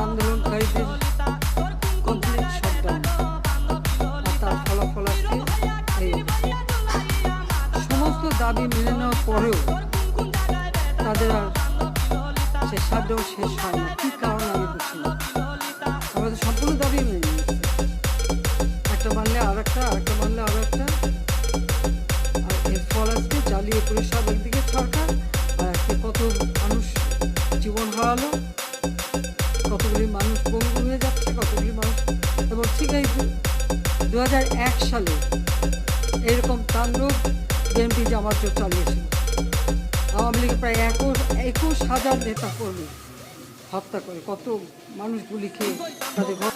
আন্দোলনকারীদের complete shutdown আর তার ফলাফল আজকে এই সমস্ত দাবি মেনে নেওয়ার পরেও তাদের আর সে শাটডাউন শেষ হয় না। কী কারণে আমি বুঝি না। আমরা তো সম্পূর্ণ দাবি মেনে নিয়েছি, একটা মানলে আর একটা, আরেকটা মানলে আরও একটা। আর এর ফল আজকে জ্বালিয়ে পুরে সব একদিকে সরকার, আর আজকে কত মানুষ জীবন হারালো, কতগুলি মানুষ পঙ্গু হয়ে যাচ্ছে, কতগুলি মানুষ। এবং ঠিক এই 2001 সালে এরকম তাণ্ডব বিএনপি জামাত জোট চালিয়েছিল। আওয়ামী লীগের প্রায় 21,000 নেতা কর্মী হত্যা করে, কত মানুষ গুলি খেয়ে তাদের